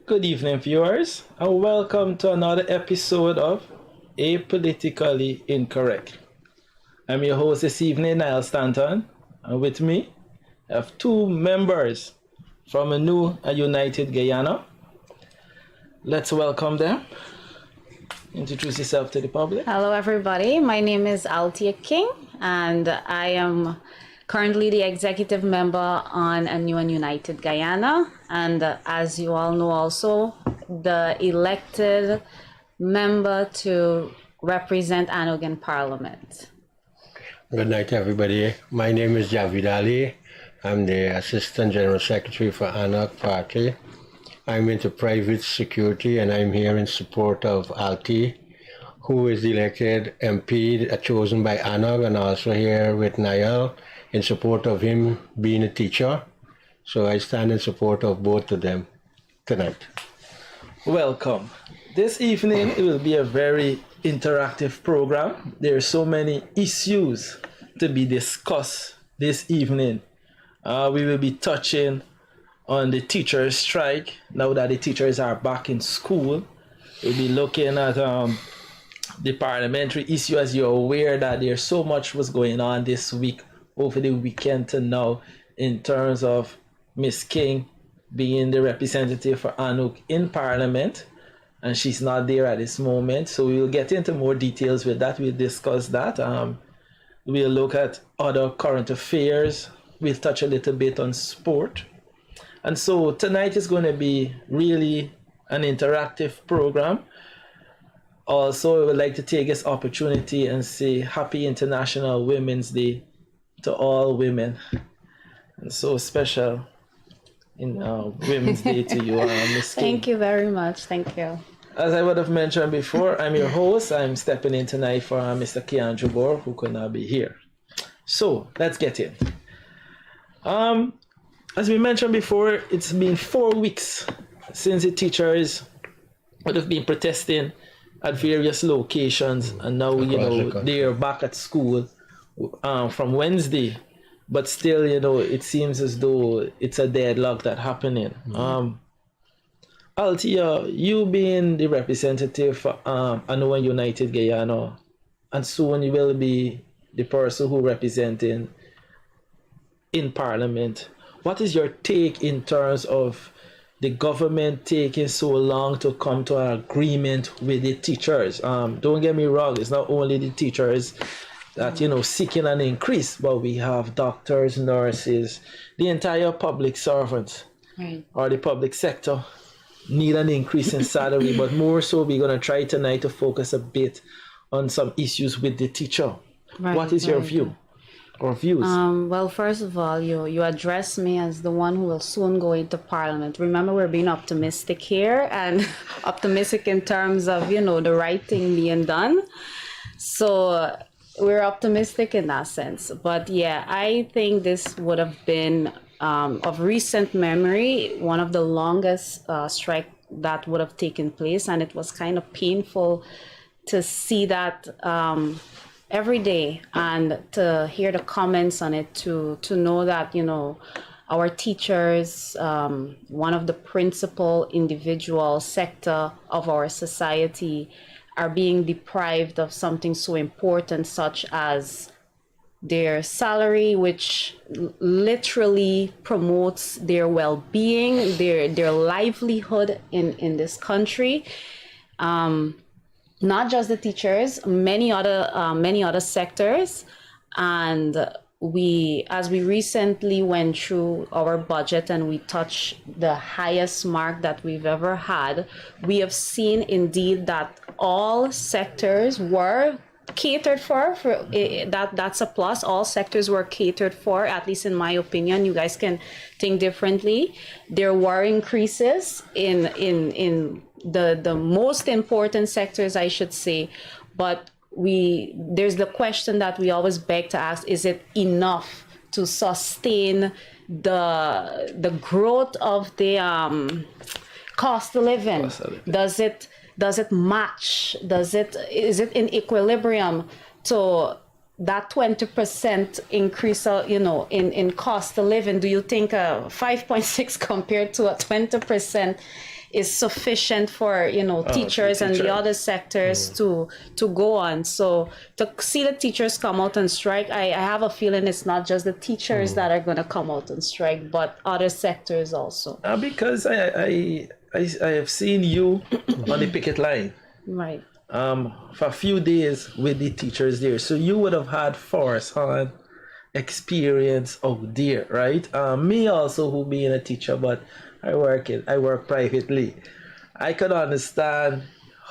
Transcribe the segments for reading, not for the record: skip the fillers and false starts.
Good evening, viewers, and welcome to another episode of Apolitically Incorrect. I'm your host this evening, Niall Stanton, and with me, I have two members from a new and united Guyana. Let's welcome them. Introduce yourself to the public. Hello, everybody. My name is Althia King, and I am currently the executive member on a new and united Guyana. And as you all know, also the elected member to represent Anog in Parliament. Good night, everybody. My name is Javeed. I'm the Assistant General Secretary for Anog Party. I'm into private security, and I'm here in support of Althia, who is the elected MP chosen by Anog, and also here with Niall in support of him being a teacher. So I stand in support of both of them tonight. Welcome. This evening it will be a very interactive program. There are so many issues to be discussed this evening. We will be touching on the teachers' strike now that the teachers are back in school. We'll be looking at the parliamentary issue. As you're aware that there's so much was going on this week, over the weekend to now, in terms of Miss King being the representative for Anog in Parliament, and she's not there at this moment. So we will get into more details with that. We'll discuss that. We'll look at other current affairs. We'll touch a little bit on sport. And so tonight is going to be really an interactive program. Also, I would like to take this opportunity and say Happy International Women's Day to all women. And so special in Women's Day to you, Ms. King. Thank you very much. Thank you. As I would have mentioned before, I'm your host. I'm stepping in tonight for Mr. KIAN JABOUR, who could not be here. So let's get in. As we mentioned before, it's been 4 weeks since the teachers would have been protesting at various locations, and now they're back at school from Wednesday, but still it seems as though it's a deadlock that's happening. Althia, you being the representative for Anog United Guyana, and soon you will be the person who representing in Parliament. What is your take in terms of the government taking so long to come to an agreement with the teachers? Don't get me wrong, it's not only the teachers that seeking an increase, but we have doctors, nurses, the entire public servants, Right. or the public sector need an increase in salary. But more so, we're going to try tonight to focus a bit on some issues with the teacher. Right, What is your right. view or views? Well, first of all, you address me as the one who will soon go into Parliament. Remember, we're being optimistic here, and optimistic in terms of the right thing being done. So we're optimistic in that sense. But yeah, I think this would have been of recent memory one of the longest strike that would have taken place, and it was kind of painful to see that every day, and to hear the comments on it, to know that our teachers, one of the principal individual sector of our society, are being deprived of something so important such as their salary, which literally promotes their well-being, their livelihood in this country. Not just the teachers, many other sectors. And as we recently went through our budget and we touched the highest mark that we've ever had, we have seen indeed that all sectors were catered for that's a plus. All sectors were catered for, at least in my opinion. You guys can think differently. There were increases in the most important sectors, I should say, but there's the question that we always beg to ask: is it enough to sustain the growth of the cost of living? Does it match? Is it in equilibrium to that 20% increase, in cost of living? Do you think 5.6 compared to a 20% is sufficient for, you know, teachers and the other sectors to go on. So to see the teachers come out and strike, I have a feeling it's not just the teachers that are going to come out and strike, but other sectors also. Because I have seen you on the picket line. Right. For a few days with the teachers there. So you would have had first-hand experience out there, right? Me also, who being a teacher, but I work privately. I could understand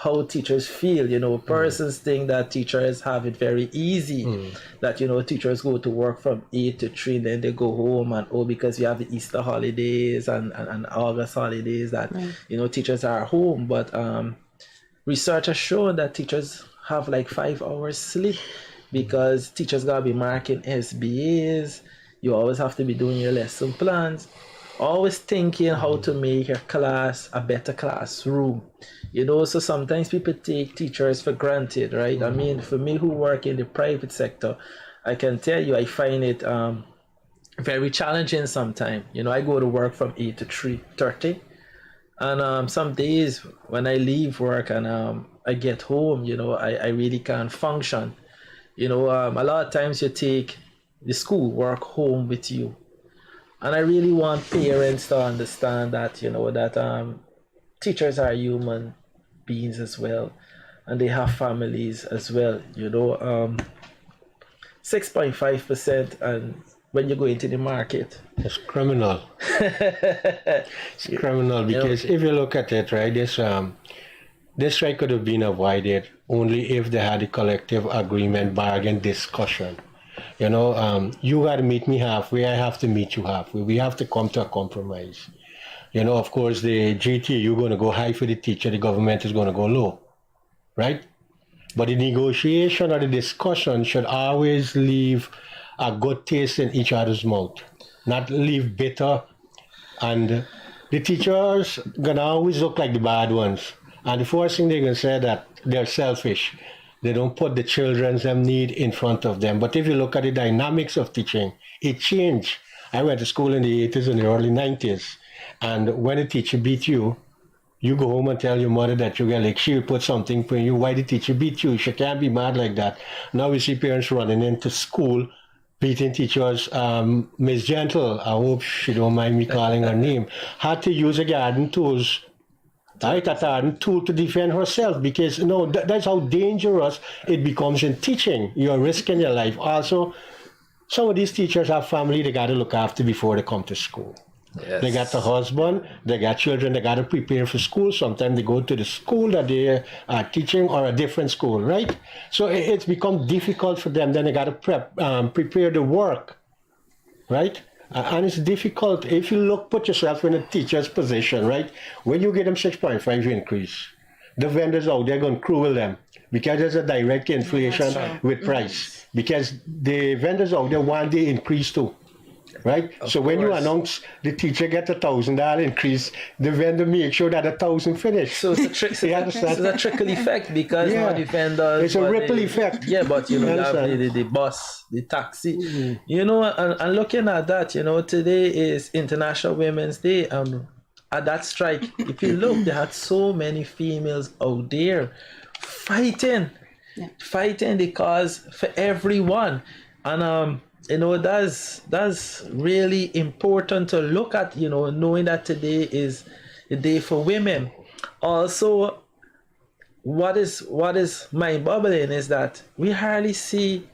how teachers feel. You know, persons think that teachers have it very easy. That, you know, teachers go to work from 8 to 3, then they go home, and because we have the Easter holidays and August holidays, that you know, teachers are home. But research has shown that teachers have like 5 hours sleep, because teachers gotta be marking SBAs. You always have to be doing your lesson plans, always thinking how to make your class a better classroom. You know, so sometimes people take teachers for granted, right? I mean, for me who work in the private sector, I can tell you I find it very challenging sometimes. You know, I go to work from 8 to 3:30. And some days when I leave work and I get home, you know, I really can't function. You know, a lot of times you take the school work home with you. And I really want parents to understand that, you know, that teachers are human beings as well. And they have families as well, you know. 6.5%, and when you go into the market, It's criminal. It's criminal because if you look at it, right, this strike could have been avoided only if they had a collective agreement, bargain, discussion. You know, you got to meet me halfway, I have to meet you halfway. We have to come to a compromise. You know, of course, the GT, you're going to go high for the teacher, the government is going to go low, right? But the negotiation or the discussion should always leave a good taste in each other's mouth, not leave bitter. And the teachers gonna always look like the bad ones. And the first thing they're gonna say that they're selfish. They don't put the children's need in front of them. But if you look at the dynamics of teaching, it changed. I went to school in the 80s and the early 90s. And when a teacher beat you, you go home and tell your mother that you get like, she'll put something for you. Why the teacher beat you? She can't be mad like that. Now we see parents running into school, beating teachers. Miss Gentle, I hope she don't mind me calling her name, had to use a garden tools, right, a garden tool to defend herself, because you know that's how dangerous it becomes in teaching. You're risking your life. Also, some of these teachers have family they got to look after before they come to school. yes. They got a husband, they got children, they got to prepare for school. Sometimes they go to the school that they are teaching or a different school, right? So it's become difficult for them. Then they got to prepare the work, right? And it's difficult. If you put yourself in a teacher's position, right? When you get them 6.5 increase, the vendors out there going to cruel them because there's a direct inflation with price. Because the vendors out there want the increase too. Right? So when you announce the teacher get $1,000 increase, the vendor make sure that 1,000 finish. So it's a trickle effect, because one the vendors, it's a ripple effect. Yeah, but you know, you have the bus, the taxi. You know, and looking at that, you know, today is International Women's Day. At that strike, if you look, they had so many females out there fighting the cause for everyone. And you know, that's really important to look at, you know, knowing that today is a day for women. Also, what is mind-boggling is that we hardly see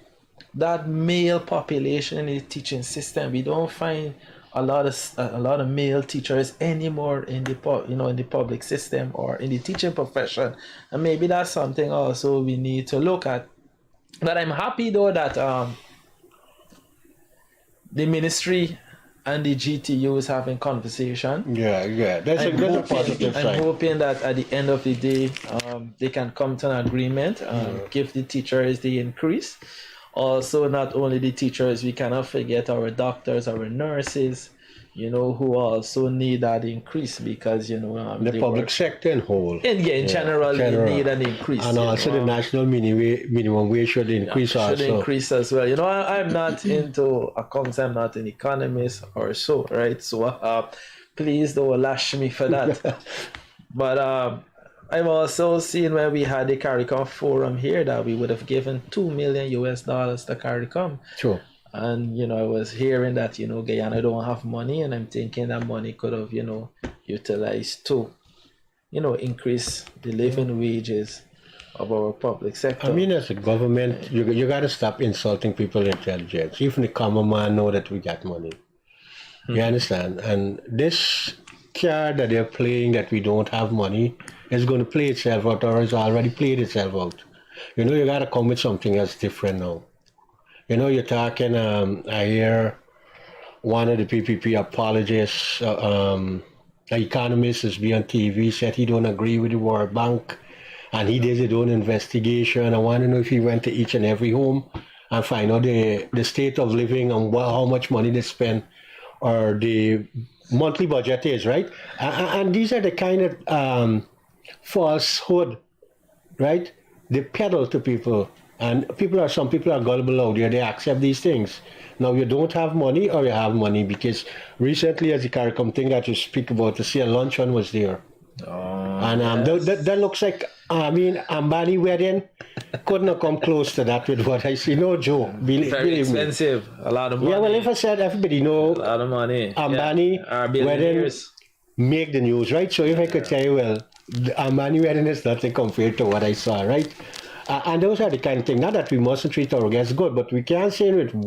that male population in the teaching system. We don't find a lot of male teachers anymore in the in the public system or in the teaching profession, and maybe that's something also we need to look at. But I'm happy though that the ministry and the GTU is having conversation. Yeah, that's a positive sign. I'm hoping that at the end of the day, they can come to an agreement, give the teachers the increase. Also, not only the teachers, we cannot forget our doctors, our nurses, you know, who also need that increase, because, you know, the public sector in whole. In general, they need an increase. And also the national minimum wage should increase also. Should increase as well. You know, I'm not into accounts, I'm not an economist or so, right? So please don't lash me for that. But I've also seen where we had the CARICOM forum here that we would have given $2 million to CARICOM. True. And, I was hearing that, Guyana don't have money, and I'm thinking that money could have, utilized to, increase the living wages of our public sector. I mean, as a government, you got to stop insulting people's intelligence. Even the common man know that we got money. You understand? And this card that they're playing that we don't have money is going to play itself out, or has already played itself out. You got to come with something else different now. You're talking, I hear one of the PPP apologists, an economist is be on TV, said he don't agree with the World Bank, and he did his own investigation. I want to know if he went to each and every home and find out the state of living and how much money they spend, or the monthly budget is, right? And these are the kind of falsehood, right? They peddle to people. And some people are gullible out there. They accept these things. Now you don't have money, or you have money, because recently, as the CARICOM thing that you speak about, to see a luncheon was there. And Yes. that looks like, Ambani wedding couldn't have come close to that with what I see. No joke, Very believe me. expensive. A lot of money. Yeah, well, if I said everybody know, a lot of money. Ambani Our wedding billionaires. make the news, right? So if I could tell you, well, the Ambani wedding is nothing compared to what I saw, right? And those are the kind of things. Not that we mustn't treat our guests good, but we can't say with in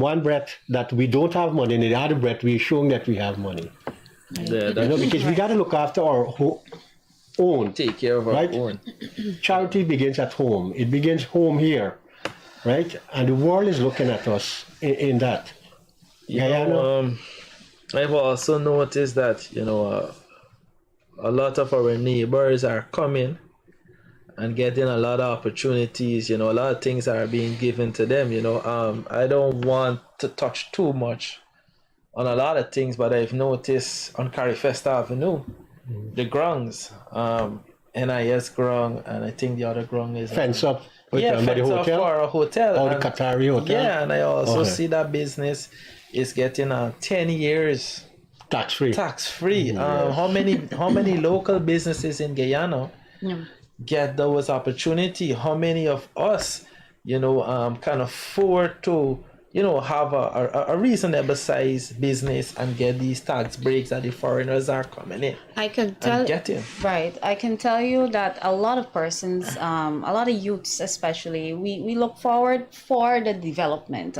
one breath that we don't have money, and in the other breath we're showing that we have money. Yeah, Because we got to look after our own. take care of our Right? own. Charity begins at home. It begins home here, right? And the world is looking at us in that. Guyana. I've also noticed that, a lot of our neighbors are coming and getting a lot of opportunities. A lot of things are being given to them. I don't want to touch too much on a lot of things, but I've noticed on Carifest Avenue, the grungs, NIS grung, and I think the other grung is Fence up with yeah, the fence up hotel. for a hotel. Or the And- Qatari hotel. Yeah, and I also Okay. see that business is getting 10 years Tax free. tax free. How many local businesses in Guyana get those opportunity? How many of us, can afford to, have a reasonable size business and get these tax breaks that the foreigners are coming in I can and tell getting? right. I can tell you that a lot of persons, a lot of youths especially, we look forward for the development.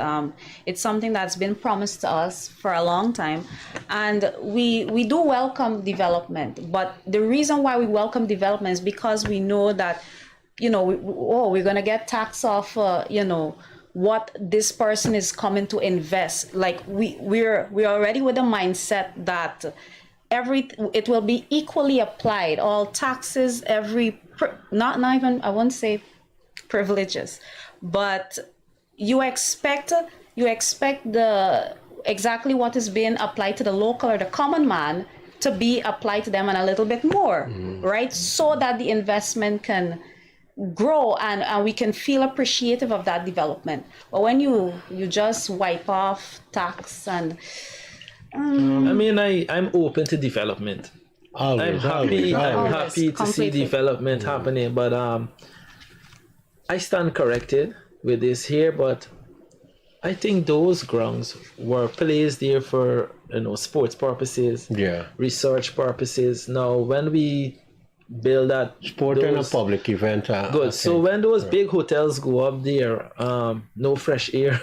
It's something that's been promised to us for a long time, and we do welcome development. But the reason why we welcome development is because we know that, we're gonna get tax off, what this person is coming to invest. Like we're already with a mindset that it will be equally applied, all taxes, not even, I won't say privileges, but you expect the exactly what is being applied to the local or the common man to be applied to them and a little bit more, right? So that the investment can grow and we can feel appreciative of that development. But when you just wipe off tax and I'm open to development. I'm Always, happy. I'm Always, happy to see completely. development happening, but I stand corrected with this here. But I think those grounds were placed there for sports purposes, Yeah. research purposes. Now, when we build that Sport and a those- public event. good. So when those big hotels go up there, no fresh air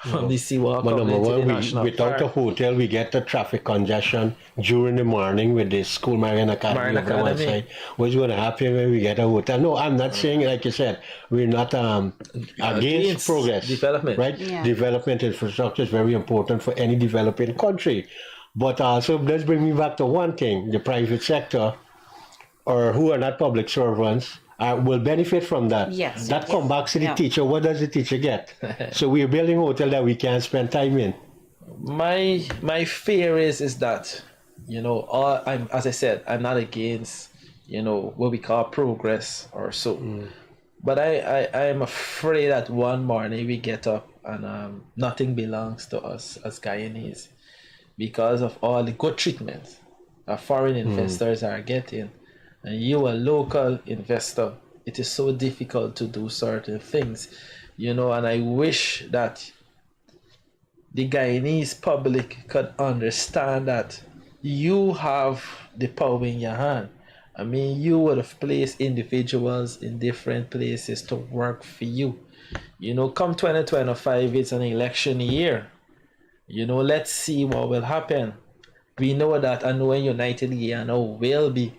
from the seawall But coming number into the one, national without park. the hotel, we get the traffic congestion during the morning with the school Marian Academy Marian over on one Academy. side. What's going to happen when we get a hotel? No, I'm not saying, like you said, we're not against Against progress. development. Right? Yeah. Development infrastructure is very important for any developing country. But also, let's bring me back to one thing. The private sector, or who are not public servants, will benefit from that. Yes, That yes. comes back to the Yeah. teacher. What does the teacher get? So we're building a hotel that we can spend time in. My fear is that as I said, I'm not against what we call progress or so, but I'm afraid that one morning we get up and nothing belongs to us as Guyanese because of all the good treatment foreign investors are getting, and you a local investor, it is so difficult to do certain things, you know, and I wish that the Guyanese public could understand that you have the power in your hand. I mean, you would have placed individuals in different places to work for you. You know, come 2025, it's an election year. You know, let's see what will happen. We know that Anu United Guyana will be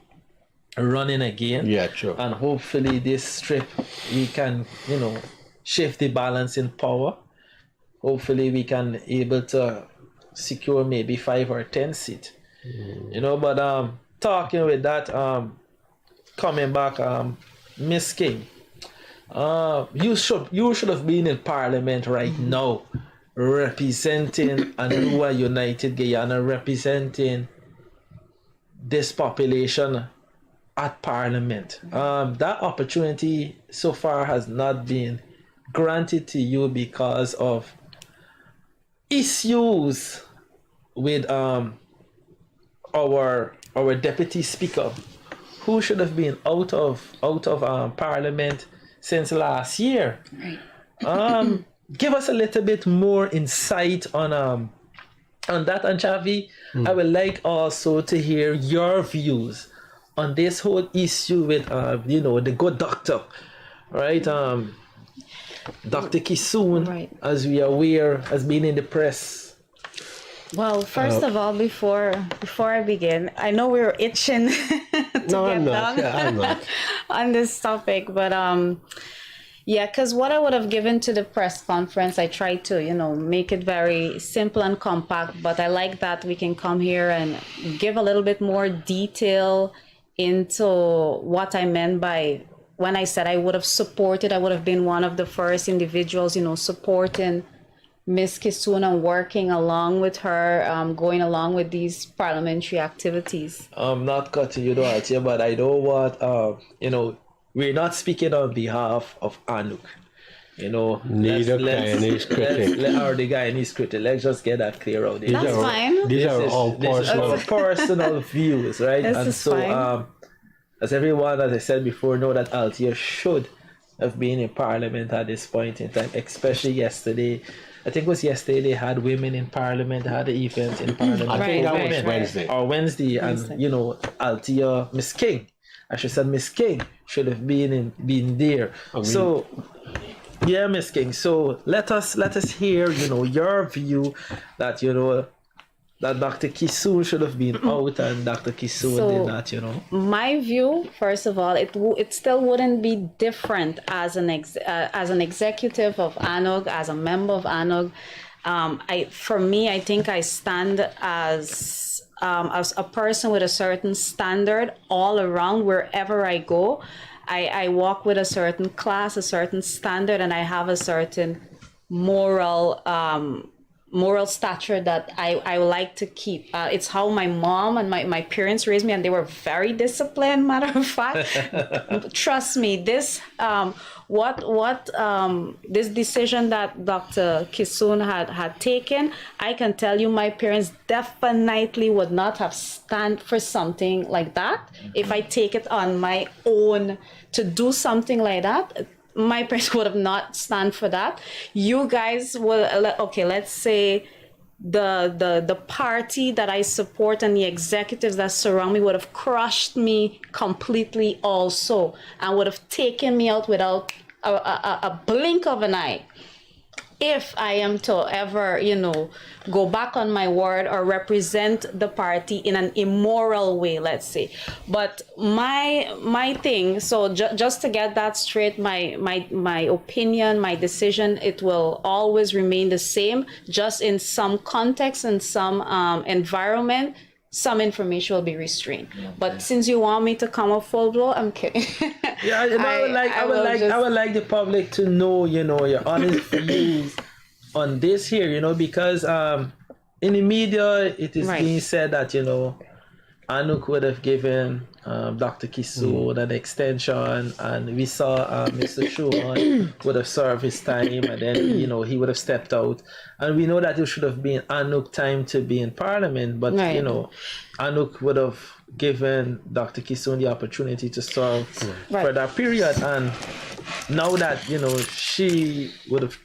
running again. Yeah, sure. And hopefully this trip we can, you know, shift the balance in power. Hopefully we can able to secure maybe 5 or 10 seats. You know, but talking with that, coming back, Miss King, you should have been in Parliament right now, representing Anua United Guyana, representing this population at Parliament. That opportunity so far has not been granted to you because of issues with our deputy speaker, who should have been out of Parliament since last year. Right. Give us a little bit more insight on that, and Javi, I would like also to hear your views on this whole issue with you know, the good doctor, right? Dr. Kisoon, Right. as we are aware, has been in the press. Well, first of all, before I begin, I know we were itching to No, get I'm not. down Yeah, I'm not. on this topic, but yeah, because what I would have given to the press conference, I tried to, you know, make it very simple and compact, but I like that we can come here and give a little bit more detail into what I meant by when I said I would have been one of the first individuals, you know, supporting Miss Kisuna, working along with her, going along with these parliamentary activities. I'm not cutting you out here, but I know what, you know, we're not speaking on behalf of Anuk. You know, Neither Guyanese critic. or the Guyanese critic. Let's just get that clear out there. That's fine. These are all This is personal. our personal views, right? This and is so, fine. as everyone, as I said before, know that Althia should have been in Parliament at this point in time, especially yesterday. I think it was yesterday they had women in Parliament, they had an event in Parliament. I think that Right, was right. Wednesday. Or Wednesday, and you know, Althia, Miss King, I should said Miss King should have been there. So yeah, Miss King. So let us hear, you know, your view that, you know, that Dr. Kisoon should have been out and Dr. Kisoon So- did not, you know. My view, first of all, it still wouldn't be different as an executive of ANOG, as a member of ANOG. For me, I think I stand as a person with a certain standard all around wherever I go. I walk with a certain class, a certain standard, and I have a certain moral stature that I would like to keep. It's how my mom and my parents raised me, and they were very disciplined, matter of fact. Trust me, this this decision that Dr. Kisoon had taken, I can tell you my parents definitely would not have stand for something like that. If I take it on my own to do something like that, my parents would have not stand for that. You guys will, okay, let's say the party that I support and the executives that surround me would have crushed me completely also, and would have taken me out without a blink of an eye. If I am to ever, you know, go back on my word or represent the party in an immoral way, let's say. But my thing, so just to get that straight, my opinion, my decision, it will always remain the same. Just in some context and some environment, some information will be restrained. But since you want me to come up full blow, I'm kidding. Yeah, I would like the public to know, you know, your honest views on this here, you know, because in the media it is Right. being said that, you know, Anuk would have given Dr. Kisoon an extension, and we saw Mr. Schumann would have served his time, and then he would have stepped out, and we know that it should have been Anouk time to be in Parliament, but Right. Anouk would have given Dr. Kisoon the opportunity to serve for that period, and now that she would have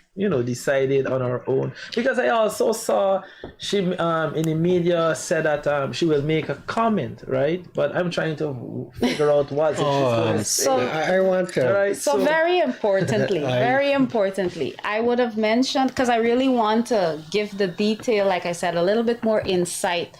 decided on her own, because I also saw she in the media said that she will make a comment, right? But I'm trying to figure out what she's going to say. So I want to. Right, So very importantly, I would have mentioned, because I really want to give the detail, like I said, a little bit more insight,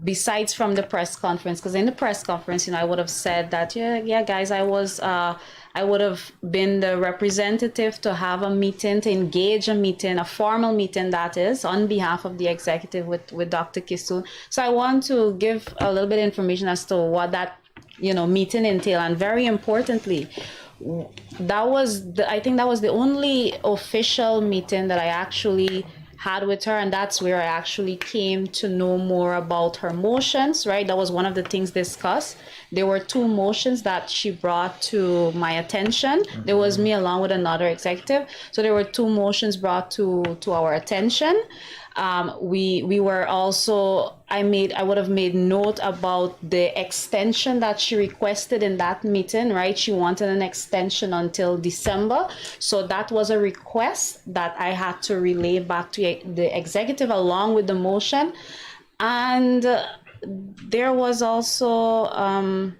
besides from the press conference, because in the press conference, I would have said that, yeah, guys, I would have been the representative to have a meeting, to engage a formal meeting, that is, on behalf of the executive with Dr. Kisoon. So I want to give a little bit of information as to what that, meeting entailed. And very importantly, I think that was the only official meeting that I actually had with her, and that's where I actually came to know more about her motions, right? That was one of the things discussed. There were 2 motions that she brought to my attention. There was me along with another executive. So there were 2 motions brought to our attention. We were also, I would have made note about the extension that she requested in that meeting, right? She wanted an extension until December. So that was a request that I had to relay back to the executive along with the motion. And there was also,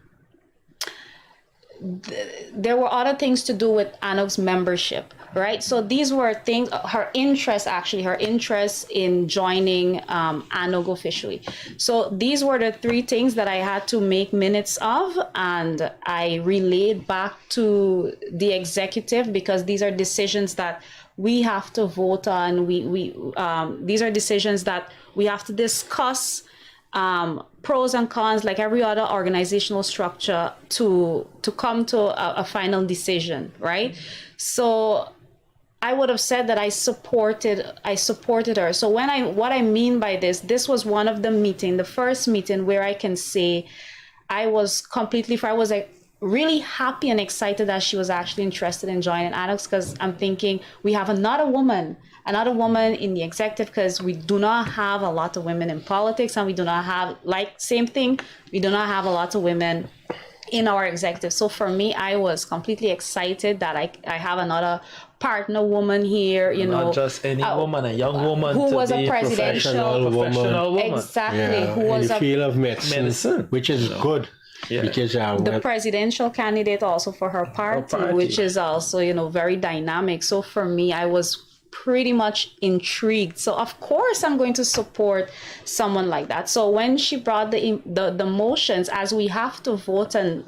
there were other things to do with Anouk's membership, right? So these were things, her interest in joining Anouk officially. So these were the 3 things that I had to make minutes of, and I relayed back to the executive, because these are decisions that we have to vote on. These are decisions that we have to discuss, pros and cons, like every other organizational structure, to come to a final decision, right? So I would have said that I supported her. So what I mean by this was one of the first meeting where I can say I was like really happy and excited that she was actually interested in joining Anouk, because I'm thinking we have another woman in the executive, because we do not have a lot of women in politics, and we do not have, we do not have a lot of women in our executive. So for me, I was completely excited that I have another partner woman here, not just any woman, a young woman who to was be a presidential woman. Exactly, who in was the field of medicine, which is good. Yeah. Because the presidential candidate also for her party, which is also, very dynamic. So for me, I was pretty much intrigued. So of course I'm going to support someone like that. So when she brought the motions, as we have to vote on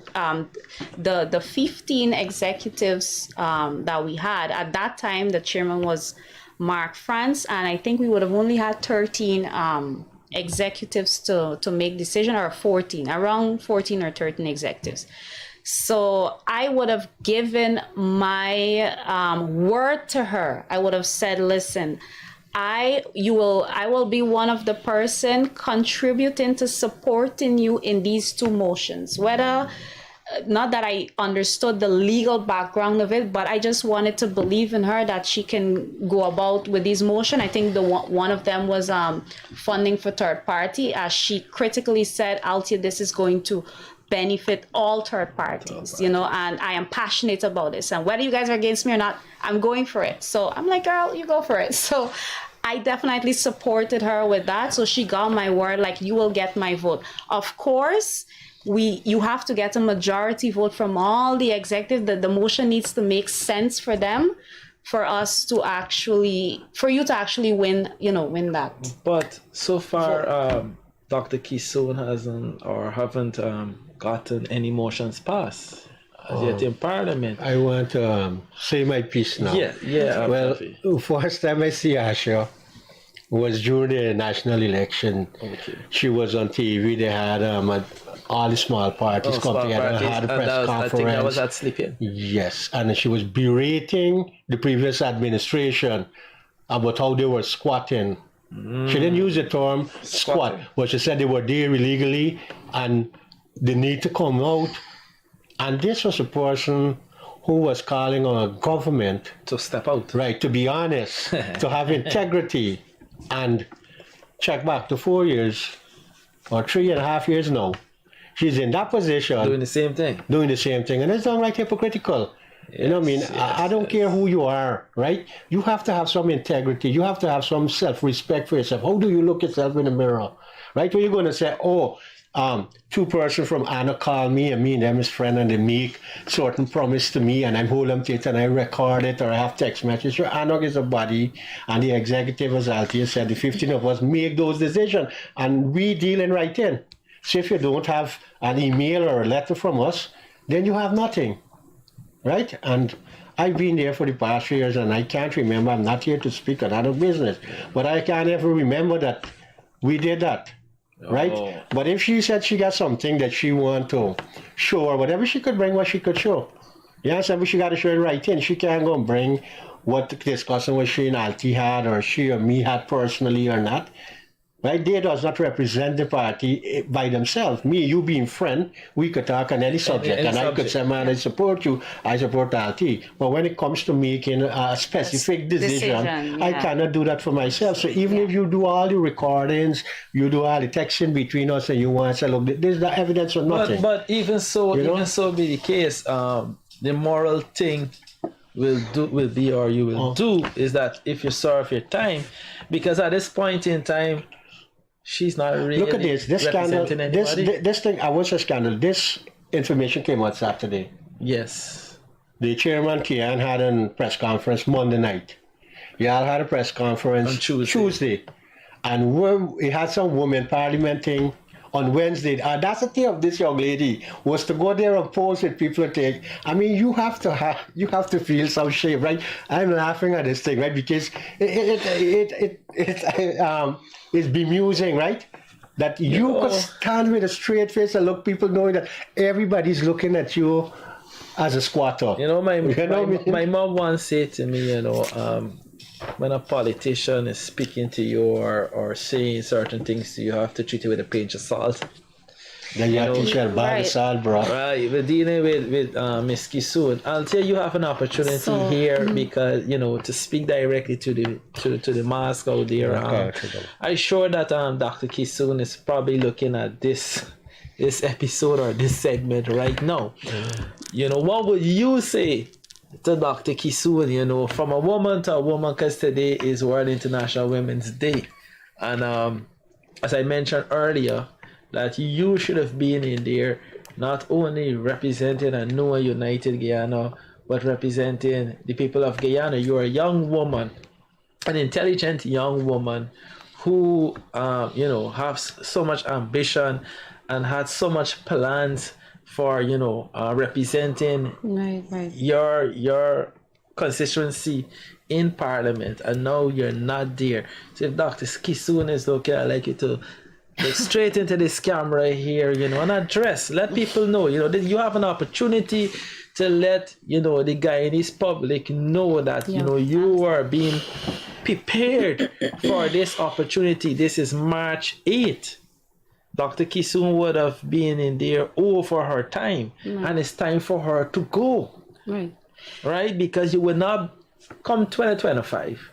the 15 executives that we had at that time, the chairman was Mark France, and I think we would have only had 13 executives to make decision, or around 14 or 13 executives. So I would have given my word to her. I would have said, listen, I will be one of the person contributing to supporting you in these 2 motions, whether not that I understood the legal background of it, but I just wanted to believe in her that she can go about with these motion. I think one of them was funding for third party. As she critically said, Althia, this is going to benefit all third parties, and I am passionate about this. And whether you guys are against me or not, I'm going for it. So I'm like, girl, you go for it. So I definitely supported her with that. So she got my word, like, you will get my vote. Of course, you have to get a majority vote from all the executive. The motion needs to make sense for them, for you to actually win that. But so far, Dr. Kisoon haven't gotten any motions passed as yet in Parliament. I want to say my piece now. Yeah. Well, first time I see Asha was during the national election. Okay. She was on TV. They had all the small parties come together and had a press conference. I think that was at Sleeping. Yes, and she was berating the previous administration about how they were squatting. She didn't use the term squat, but she said they were there illegally, and the need to come out. And this was a person who was calling on a government To step out. right, to be honest, to have integrity, and check back to 4 years or 3.5 years now. She's in that position Doing the same thing. doing the same thing, and it's downright hypocritical. You know what I mean? I don't care who you are, right? You have to have some integrity. You have to have some self-respect for yourself. How do you look yourself in the mirror, right? When you're going to say, oh, two person from Anna called me, and me and them is friend, and they make certain promise to me, and I'm hold them to it, and I record it, or I have text messages. Sure, Anna is a body, and the executive, as Althia said, the 15 of us make those decisions, and we deal in writing. So if you don't have an email or a letter from us, then you have nothing, right? And I've been there for the past 3 years, and I can't remember. I'm not here to speak on other business, but I can't ever remember that we did that. Right? Oh. But if she said she got something that she want to show or whatever, she could bring what she could show. You understand? But she got to show it right in. She can't go and bring what the discussion was she and Althia had, or she or me had personally or not. Right? They does not represent the party by themselves. Me, you being friend, we could talk on any subject. any and I could subject. say, man, I support you, I support Althia. But when it comes to making a specific decision, I yeah. cannot do that for myself. So even if you do all the recordings, you do all the texting between us, and you want to say, look, there's the evidence of nothing. But even so, You know? even so be the case, the moral thing will be, or you will do, is that if you serve your time, because at this point in time, she's not really Look at this scandal, representing anybody. this thing, I was a scandal. This information came out Saturday. Yes. The chairman, KIAN, had a press conference Monday night. Y'all had a press conference On Tuesday. And we had some women parliamenting on Wednesday. That's the thing of this young lady, was to go there and pose with people and take. I mean, you have to feel some shame, right? I'm laughing at this thing, right? Because it's bemusing, right? That you could stand with a straight face and look people knowing that everybody's looking at you as a squatter. You know, my my mom once said to me, when a politician is speaking to you or saying certain things to you, you have to treat it with a pinch of salt. Then you have to share bad salt, bro. Right, we're dealing with Miss Kisoon. Althia, you have an opportunity here because to speak directly to the mask out there. I'm sure that Dr. Kisoon is probably looking at this episode or this segment right now. What would you say to Dr. Kisoon? From a woman to a woman, because today is World International Women's Day, and as I mentioned earlier, that you should have been in there not only representing a new and united Guyana, but representing the people of Guyana. You're a young woman, an intelligent young woman who, has so much ambition and had so much plans for, representing your constituency in Parliament, and now you're not there. So if Dr. Kisoon is okay, I'd like you to look straight into this camera here, and let people know, that you have an opportunity to let, the Guyanese public know that, you are being prepared for this opportunity. This is March 8th. Dr. Kisoon would have been in there over her time, and it's time for her to go. Right? Because you will not come 2025.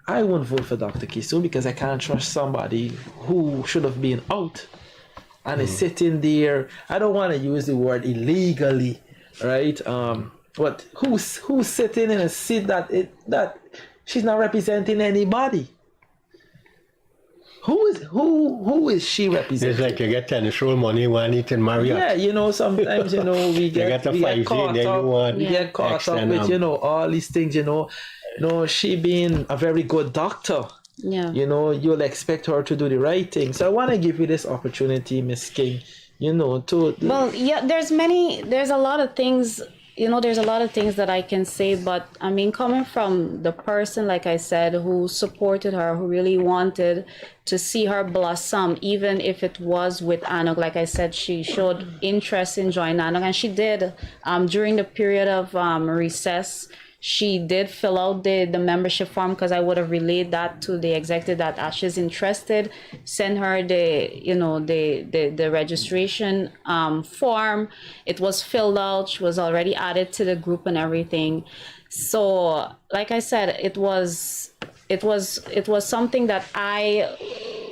I won't vote for Dr. Kisoon because I can't trust somebody who should have been out and is sitting there. I don't want to use the word illegally, right? But who's sitting in a seat that she's not representing anybody? Who is she representing? It's like you get tennis roll money, one eat in Marriott. Yeah, sometimes we get caught up with all these things. She being a very good doctor. Yeah. You'll expect her to do the right thing. So I want to give you this opportunity, Miss King. To there's a lot of things. There's a lot of things that I can say, but I mean, coming from the person, like I said, who supported her, who really wanted to see her blossom, even if it was with Anok. Like I said, she showed interest in joining Anok, and she did. During the period of recess, She did fill out the membership form, because I would have relayed that to the executive that she's interested. Send her the registration form. It was filled out. She was already added to the group and everything. So, like I said, it was something that I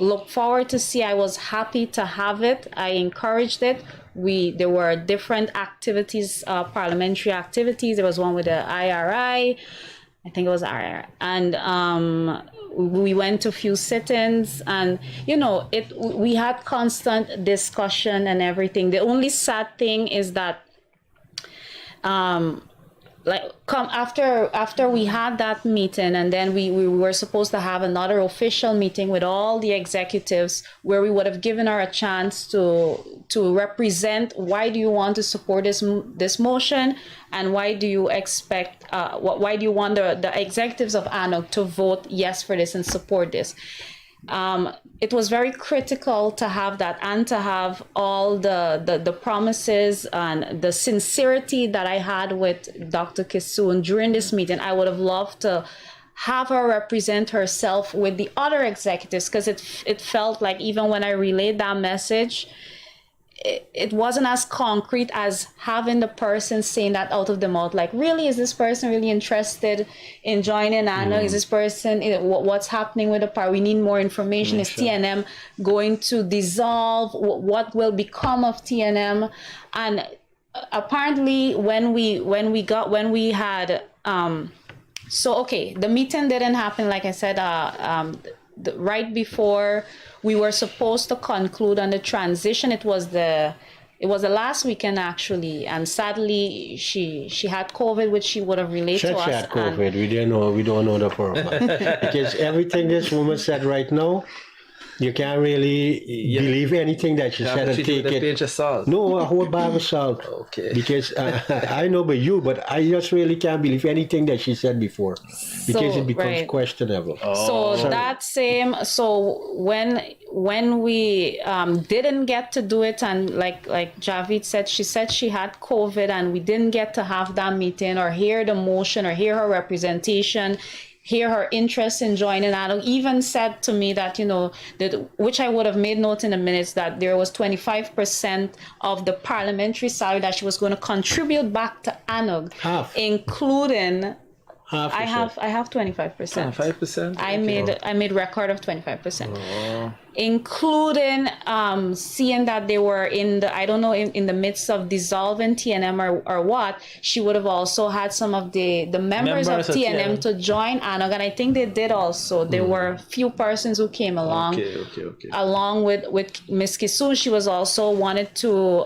look forward to see. I was happy to have it. I encouraged it. There were different activities, parliamentary activities. There was one with the IRI, I think it was IRI, and we went to a few sit-ins, and we had constant discussion and everything. The only sad thing is that after we had that meeting, and then we were supposed to have another official meeting with all the executives, where we would have given her a chance to represent why do you want to support this motion, and why do you expect why do you want the executives of ANOG to vote yes for this and support this. It was very critical to have that, and to have all the promises and the sincerity that I had with Dr. Kisoon during this meeting. I would have loved to have her represent herself with the other executives, because it felt like even when I relayed that message, it wasn't as concrete as having the person saying that out of the mouth. Like, really, is this person really interested in joining ANOG? Is this person, what's happening with the party? We need more information. Is TNM going to dissolve? What will become of TNM? And apparently when we had the meeting didn't happen, like I said, right before we were supposed to conclude on the transition. It was the last weekend, actually, and sadly she had COVID, which she would have relayed to us. She had COVID. We don't know the problem. Because everything this woman said right now, you can't really believe anything that she said and take it. Pinch of salt. No, a whole bar of salt. Okay. Because I know about you, but I just really can't believe anything that she said before, because it becomes questionable. When we didn't get to do it, and like Javeed said, she had COVID, and we didn't get to have that meeting or hear the motion or hear her representation, hear her interest in joining ANOG. Even said to me that, which I would have made note in the minutes, that there was 25% of the parliamentary salary that she was going to contribute back to ANOG, including. I have 25%. 25%. I made record of 25%, including seeing that they were in the midst of dissolving TNM or what. She would have also had some of the members of TNM to join ANOG, and I think they did also. There were a few persons who came along. Okay. Along with Ms. Kisoon, she was also wanted to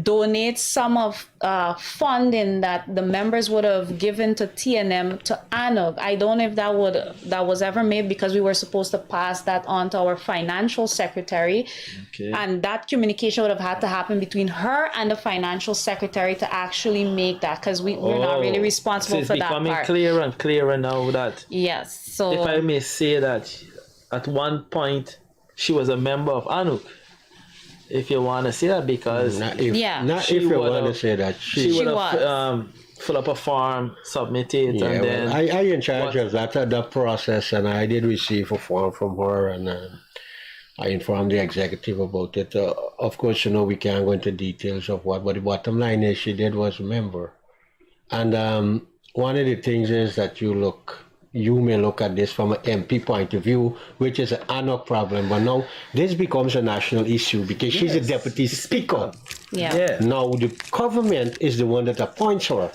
donate some of funding that the members would have given to TNM to ANOG. I don't know if that was ever made, because we were supposed to pass that on to our financial secretary, and that communication would have had to happen between her and the financial secretary to actually make that, because we're not really responsible for that part. It's becoming clearer and clearer now that. Yes. So if I may say that, at one point she was a member of ANOG. If you want to say that, because she would have fill up a form, submit it, and then I in charge of that process, and I did receive a form from her, and I informed the executive about it. Of course, we can't go into details of what, but the bottom line is she was a member, and one of the things is that you may look at this from an MP point of view, which is an ANOG problem, but now this becomes a national issue because she's a deputy speaker. Now the government is the one that appoints her.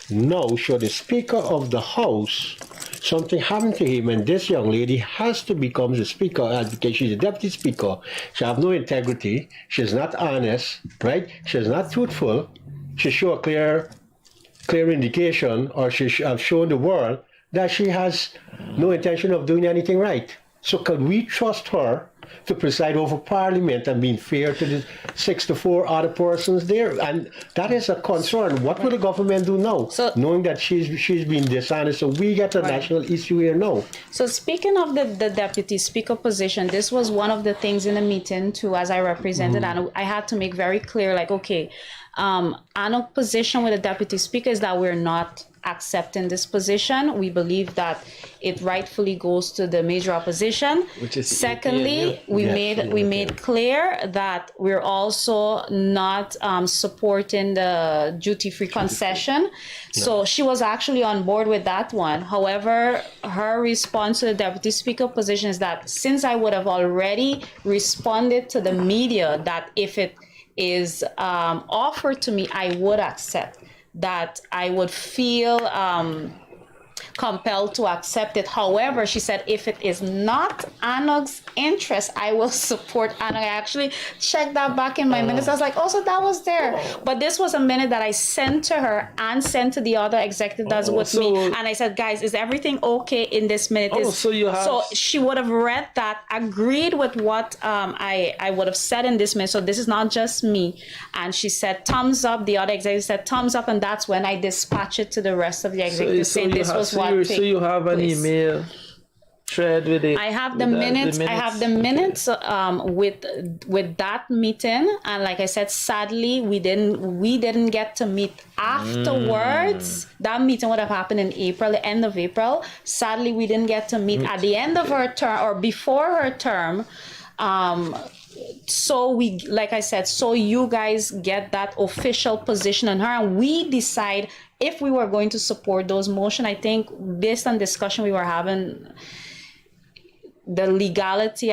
Now, should the Speaker of the House, something happen to him, and this young lady has to become the Speaker, because she's a deputy speaker, she has no integrity, she's not honest, right? She's not truthful, she show a clear indication, or she have shown the world that she has no intention of doing anything right. So can we trust her to preside over Parliament and being fair to the 64 other persons there? And that is a concern. What will the government do now, knowing that she's been dishonest? So we get a national issue here now. So speaking of the deputy speaker position, this was one of the things in the meeting too, as I represented, and I had to make very clear, like, okay, ANOG position with the deputy speaker is that we're not accepting this position. We believe that it rightfully goes to the major opposition. Which is secondly, we made clear that we're also not supporting the duty-free concession. So she was actually on board with that one. However, her response to the deputy speaker position is that since I would have already responded to the media that if it is offered to me, I would accept, that I would feel compelled to accept it. However, she said, if it is not ANOG's interest, I will support ANOG. I actually checked that back in my minutes. I was like, oh, so that was there. But this was a minute that I sent to her and sent to the other executive that's with me. And I said, guys, is everything okay in this minute? So she would have read that, agreed with what I would have said in this minute. So this is not just me. And she said, thumbs up. The other executive said, thumbs up. And that's when I dispatched it to the rest of the executive saying this was what. So you have an email thread with it. I have the minutes. I have the minutes with that meeting, and like I said, sadly we didn't get to meet afterwards. That meeting would have happened in April, the end of April. Sadly, we didn't get to meet at the end of her term or before her term. So we, like I said, so you guys get that official position on her, and we decide if we were going to support those motion. I think based on discussion we were having, the legality,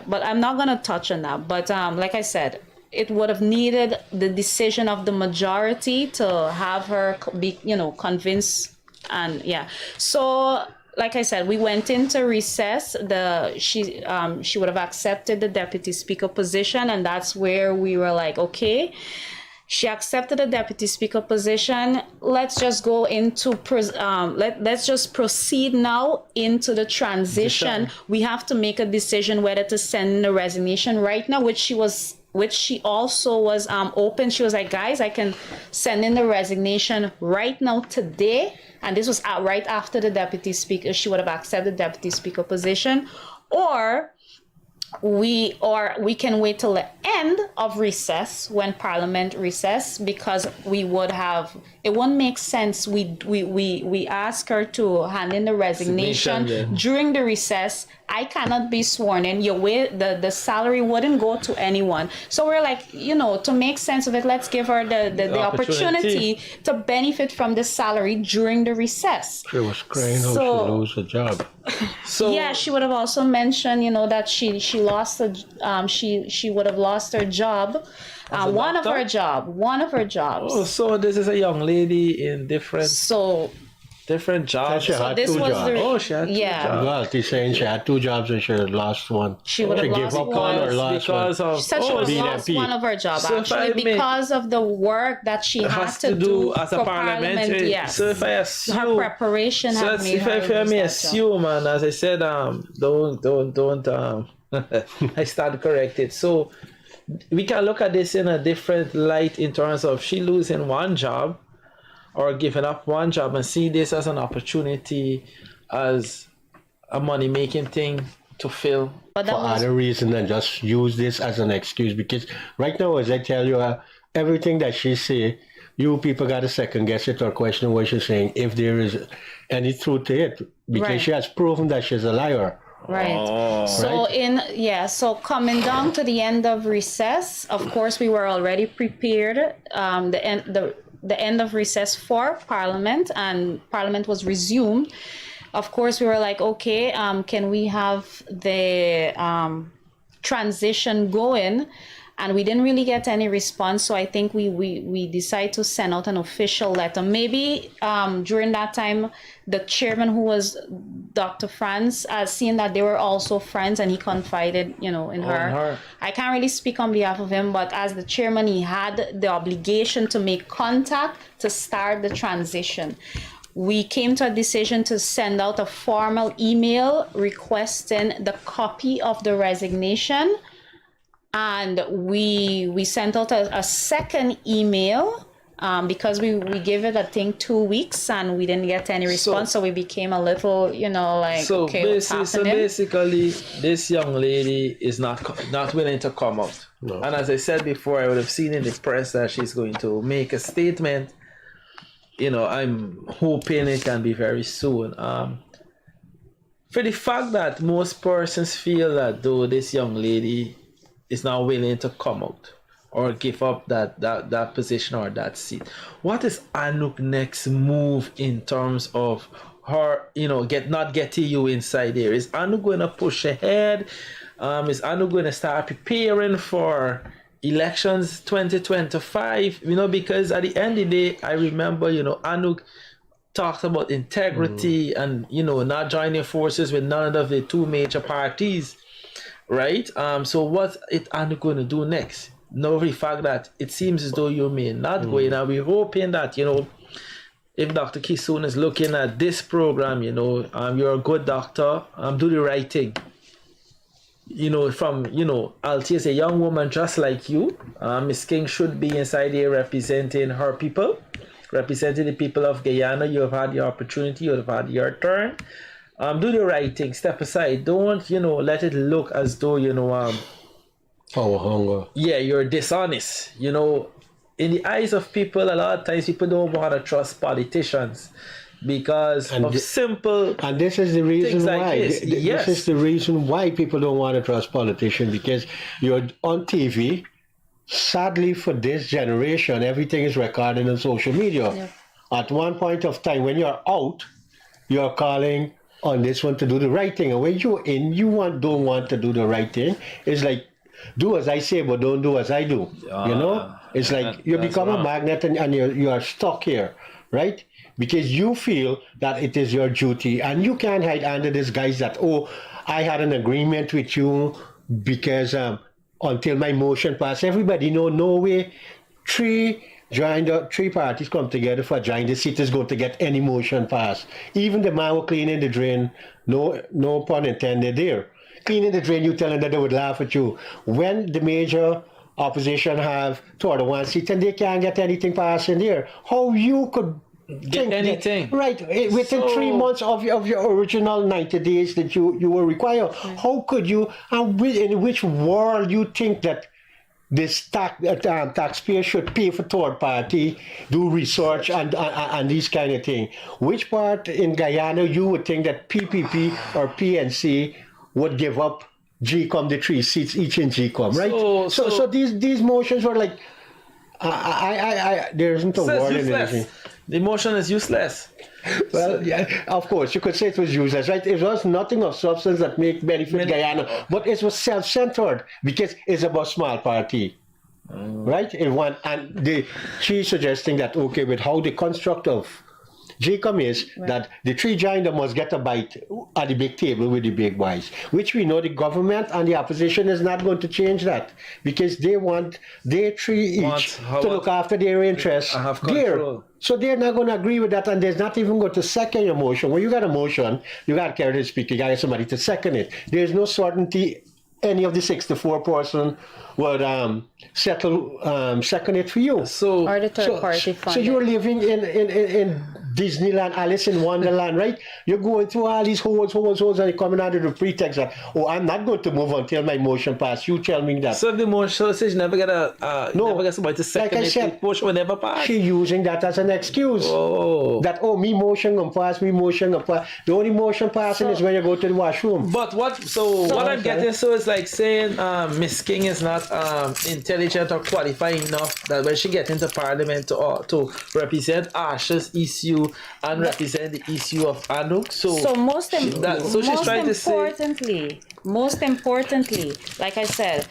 but I'm not going to touch on that. But like I said, it would have needed the decision of the majority to have her be, convinced. And so like I said, we went into recess. She would have accepted the deputy speaker position, and that's where we were like, okay, she accepted the deputy speaker position. Let's just go into let's just proceed now into the transition. We have to make a decision whether to send in a resignation right now, which she also was open. She was like, guys, I can send in the resignation right now today. And this was right after the deputy speaker. She would have accepted the deputy speaker position, or we can wait till the end of recess, when Parliament recess, because it won't make sense. We ask her to hand in the resignation during the recess. I cannot be sworn in. The salary wouldn't go to anyone. So we're like, to make sense of it, let's give her the opportunity to benefit from the salary during the recess. She was crying how she lose a job. She would have also mentioned, that she lost she would have lost her job. One of her jobs. Oh, so this is a young lady in different jobs. She had two jobs. She had two jobs. Well, she's saying she had two jobs and she had lost one. She would have lost one or lost because one. She said she would have lost one of her jobs, So actually, because of the work that she had to do as a parliamentary. Yes. So if I assume her preparation had made her if I may assume, and as I said, don't I stand corrected. So we can look at this in a different light in terms of she losing one job or giving up one job, and see this as an opportunity, as a money-making thing to fill. But for other reason than just use this as an excuse. Because right now, as I tell you, everything that she say, you people got to second guess it or question what she's saying, if there is any truth to it. Because she has proven that she's a liar. Right. So coming down to the end of recess, of course, we were already prepared. The end of recess for Parliament, and Parliament was resumed. Of course, we were like, okay, can we have the transition going? And we didn't really get any response. So I think we decided to send out an official letter. Maybe during that time, the chairman, who was Dr. Franz, seeing that they were also friends, and he confided, in her. I can't really speak on behalf of him, but as the chairman, he had the obligation to make contact to start the transition. We came to a decision to send out a formal email requesting the copy of the resignation. And we sent out a second email because we gave it, I think, 2 weeks, and we didn't get any response. So we became a little, okay, what's happening? So basically, this young lady is not willing to come out. No. And as I said before, I would have seen in the press that she's going to make a statement I'm hoping it can be very soon. For the fact that most persons feel that though this young lady is not willing to come out or give up that position or that seat, what is Anouk next move in terms of her, not getting you inside there? Is Anouk going to push ahead? Is Anouk going to start preparing for elections 2025? Because at the end of the day, I remember, Anouk talked about integrity and not joining forces with none of the two major parties, right? So what is Anouk going to do next? Know the fact that it seems as though you may not go in, and we're hoping that if Dr. Kisun is looking at this program, you're a good doctor, do the right thing. Althia is a young woman just like you. Miss King should be inside here representing her people, representing the people of Guyana. You have had the opportunity, you have had your turn. Do the right thing, step aside. Don't, let it look as though, power hunger. Yeah, you're dishonest. In the eyes of people, a lot of times people don't want to trust politicians because of simple. And this is the reason like why. Yes. This is the reason why people don't want to trust politicians, because you're on TV. Sadly, for this generation, everything is recorded on social media. Yeah. At one point of time, when you're out, you're calling on this one to do the right thing. And when you're in, don't want to do the right thing. It's like, do as I say, but don't do as I do. It's like you become a magnet and you are stuck here, right? Because you feel that it is your duty, and you can't hide under this guise that, I had an agreement with you because until my motion passed. Everybody know no way three parties come together for join the seat is going to get any motion passed. Even the man who cleaning the drain, no pun intended there. Cleaning the drain, you tell them that they would laugh at you. When the major opposition have 21 seats and they can't get anything passed in there, how you could get anything right within 3 months of your original 90 days that you were required? How could you, and in which world you think that this taxpayer should pay for third party, do research and these kind of thing? Which part in Guyana you would think that PPP or PNC would give up GCOM the 3 seats each in GCOM, right? So these motions were like, there isn't a word in anything. The motion is useless. Well, yeah, of course, you could say it was useless, right? It was nothing of substance that make benefit Guyana, but it was self-centered because it's about small party, right? She's suggesting that, okay, with how the construct of GCOM is, that the 3 giants must get a bite at the big table with the big boys, which we know the government and the opposition is not going to change that, because they want their 3 each to look after their interests. So they're not going to agree with that, and there's not even going to second your motion. When you got a motion, you got to carry the speaker, you got somebody to second it. There's no certainty any of the 64 person would second it for you. Or the third party fund. So you're living in Disneyland, Alice in Wonderland, right? You're going through all these holes, and you're coming out of the pretext that, I'm not going to move until my motion passed. You tell me that. So the motion says never get somebody to second like I said, the motion will never pass. She's using that as an excuse. That, me motion gonna pass, me motion gonna pass. The only motion passing is when you go to the washroom. But what I'm getting, it's like saying Miss King is not intelligent or qualified enough that when she gets into parliament to represent Asha's issue and represent the issue of Anouk. Most importantly, like I said,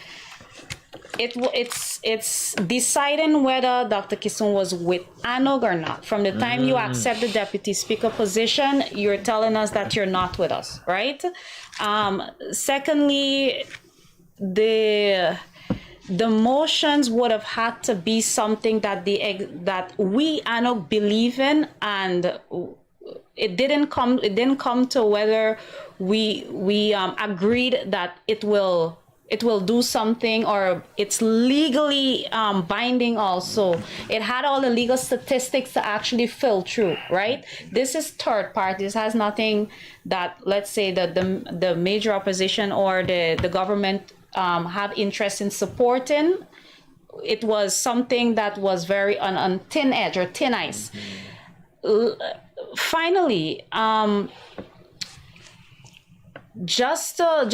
it's deciding whether Dr. Kisun was with Anouk or not. From the time you accept the deputy speaker position, you're telling us that you're not with us, right? Secondly, the motions would have had to be something that we Anouk believe in, and it didn't come to whether we agreed that it will do something or it's legally binding. Also, it had all the legal statistics to actually fill through, right? This is third party. This has nothing that, let's say, the major opposition or the government have interest in supporting. It was something that was very on thin edge or thin ice. finally, just to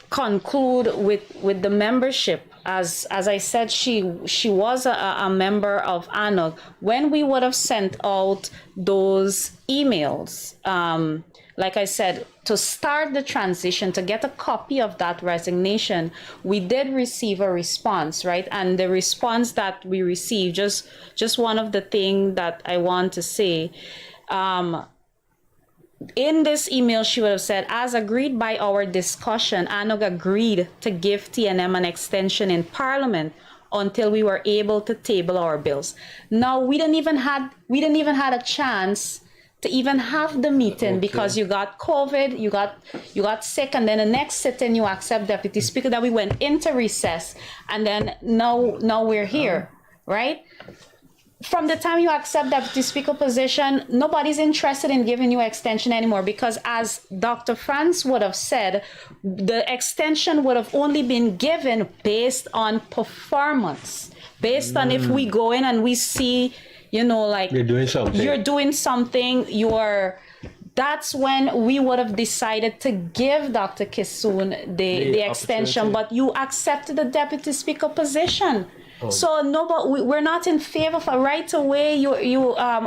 conclude with the membership. As I said, she was a member of ANOG. When we would have sent out those emails, like I said, to start the transition, to get a copy of that resignation, we did receive a response, right? And the response that we received, just one of the things that I want to say, in this email, she would have said, as agreed by our discussion, ANOG agreed to give TNM an extension in Parliament until we were able to table our bills. Now, we didn't even had a chance to even have the meeting because you got COVID, you got sick, and then the next sitting you accept Deputy Speaker. That we went into recess, and then now we're here, right? From the time you accept Deputy Speaker position, nobody's interested in giving you extension anymore, because as Dr. Franz would have said, the extension would have only been given based on performance, based on if we go in and we see, like You're doing something. That's when we would have decided to give Dr. Kissoon the extension, but you accepted the Deputy Speaker position. So we're not in favor of right away.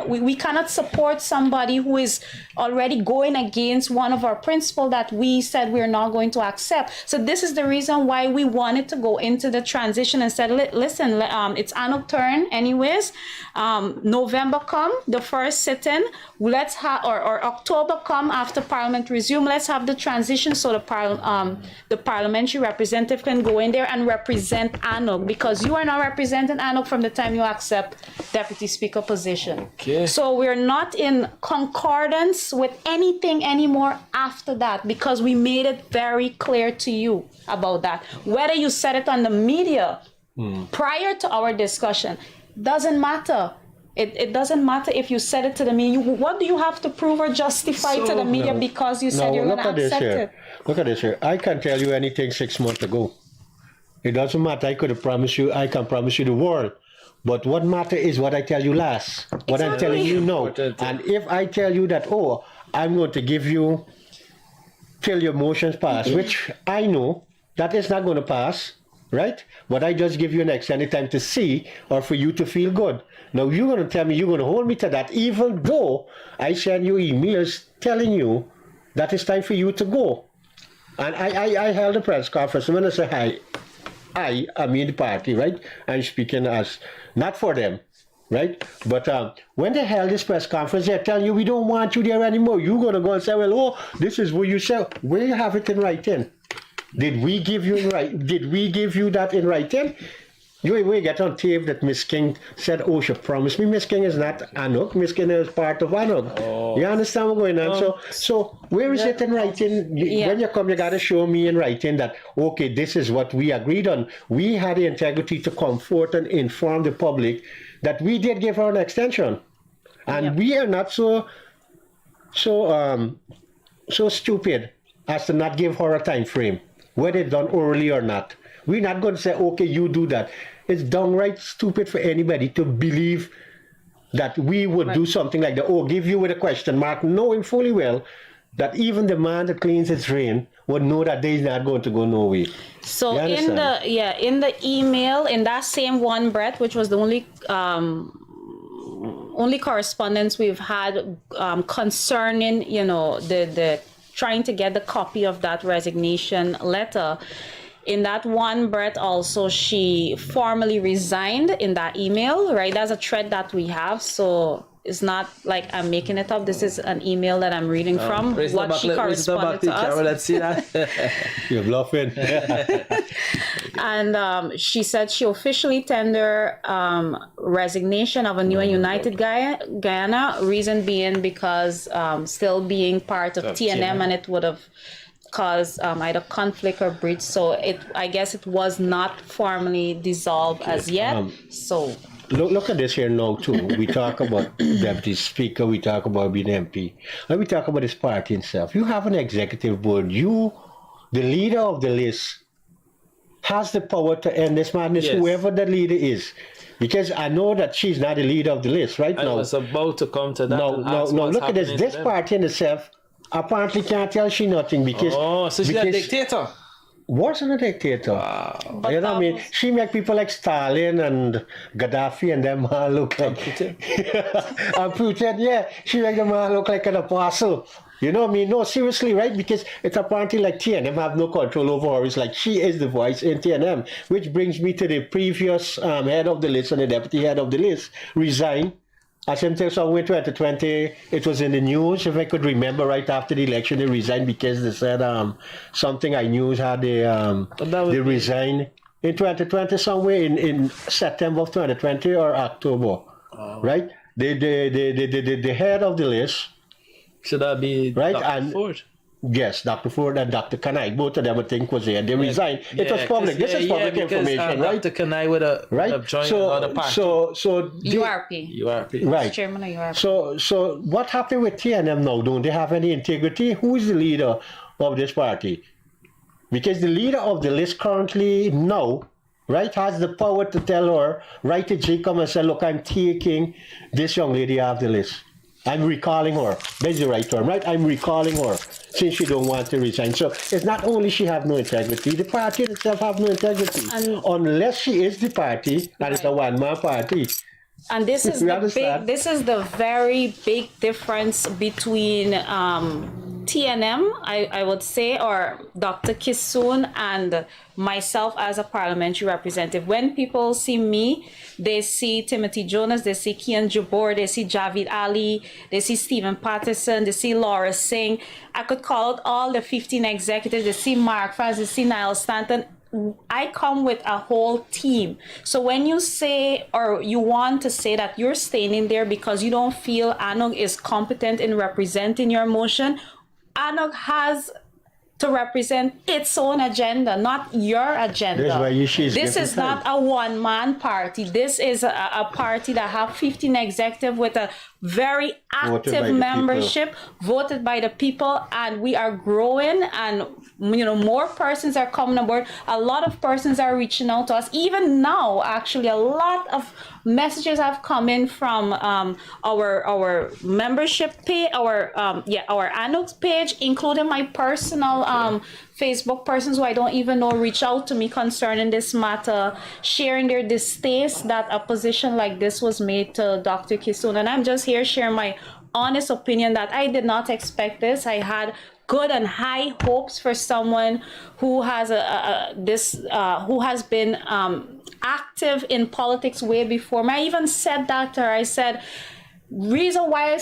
We cannot support somebody who is already going against one of our principles that we said we're not going to accept. So this is the reason why we wanted to go into the transition and said, listen, it's ANOG turn anyways. November come, the first sit-in. Let's have or October come after Parliament resume. Let's have the transition so the parliamentary representative can go in there and represent ANOG, because you are not representing ANOG from the time you accept Deputy Speaker position. Okay. So we're not in concordance with anything anymore after that, because we made it very clear to you about that. Whether you said it on the media prior to our discussion, doesn't matter. It doesn't matter if you said it to the media. What do you have to prove or justify to the media because you said you're going to accept it? Look at this here. I can't tell you anything 6 months ago. It doesn't matter. I can promise you the world. But what matters is what I tell you last. What I'm telling you now. And if I tell you that, I'm going to give you till your motions pass, which I know that is not going to pass, right? But I just give you an extended time to see or for you to feel good. Now you're going to tell me you're going to hold me to that, even though I send you emails telling you that it's time for you to go. And I held a press conference. When I say hi, I am in the party, right? I'm speaking as, not for them, right? But when they held this press conference, they're telling you, we don't want you there anymore. You're going to go and say, well, this is what you said. Where you have it in writing? Did we give you that in writing? You get on tape that Miss King said, she promised me. Miss King is not ANOG. Miss King is part of ANOG. You understand what's going on? So where is it in writing? When you come, you got to show me in writing that, okay, this is what we agreed on. We had the integrity to comfort and inform the public that we did give her an extension. And we are not so stupid as to not give her a time frame, whether it's done orally or not. We're not going to say, okay, you do that. It's downright stupid for anybody to believe that we would do something like that, give you with a question mark, knowing fully well that even the man that cleans his drain would know that they're not going to go nowhere. So in the email, in that same one breath, which was the only correspondence we've had concerning, the trying to get the copy of that resignation letter. In that one breath also, she formally resigned in that email, right? That's a thread that we have. So it's not like I'm making it up. This is an email that I'm reading from what she corresponded to us. Let's see that. You're bluffing. And she said she officially tendered resignation of a new and united Guyana, reason being because still being part of TNM, and it would have caused either conflict or breach. So I guess it was not formally dissolved as yet. So look at this here now too. We talk about Deputy Speaker, we talk about being MP, and we talk about his party itself. You have an executive board. You, the leader of the list, has the power to end this madness, whoever the leader is. Because I know that she's not the leader of the list right I now. was about to come to that. No, and no, ask no. what's Look at this. happening to This them. party in itself apparently can't tell she nothing because. Oh, so she's a because dictator. wasn't a dictator. Wow. You know what I that mean? was- She make people like Stalin and Gaddafi and them all look like. Putin. And Putin, yeah. She make them all look like an apostle. You know what I mean? No, seriously, right? Because it's apparently like TNM have no control over her. It's like she is the voice in TNM. Which brings me to the previous head of the list and the deputy head of the list resigned. I sent her somewhere 2020. It was in the news, if I could remember, right after the election, they resigned because they said something I knew had they resigned in 2020 somewhere in September of 2020 or October, right? The head of the list, Should that be right? Dr. And Ford? yes, Dr. Ford and Dr. Kanai, both of them I think was there. They resigned. It was Yeah, public. 'cause- This is public because, information, right? Dr. Kanai would have Right. joined another party. So they- URP. URP. right. Chairman of URP. So what happened with TNM now? Don't they have any integrity? Who is the leader of this party? Because the leader of the list currently now, right, has the power to tell her, write to Jacob and say, look, I'm taking this young lady off the list. I'm recalling her. That's the right term, right? I'm recalling her since she don't want to resign. So it's not only she have no integrity, the party itself have no integrity. Unless she is the party, and it's a one-man party. And this is You the understand? big. This is the very big difference between TNM, I would say, or Dr. Kisoon and myself as a parliamentary representative. When people see me, they see Timothy Jonas, they see KIAN JABOUR, they see Javeed Ali, they see Stephen Patterson, they see Laura Singh. I could call out all the 15 executives. They see Mark Franz, they see Niall Stanton. I come with a whole team. So when you say, or you want to say that you're standing there because you don't feel ANOG is competent in representing your motion, ANOG has to represent its own agenda, not your agenda. That's why she's This is different not a one-man party. This is a party that have 15 executive with a very Voted by active the membership, voted by the people, and we are growing, and more persons are coming aboard. A lot of persons are reaching out to us. Even now, actually, a lot of messages have come in from our membership page, our ANOG page, including my personal Facebook persons who I don't even know reach out to me concerning this matter, sharing their distaste that a position like this was made to Dr. Kisoon. And I'm just here sharing my honest opinion that I did not expect this. I had good and high hopes for someone who has who has been active in politics way before me. I even said that to her. I said, reason why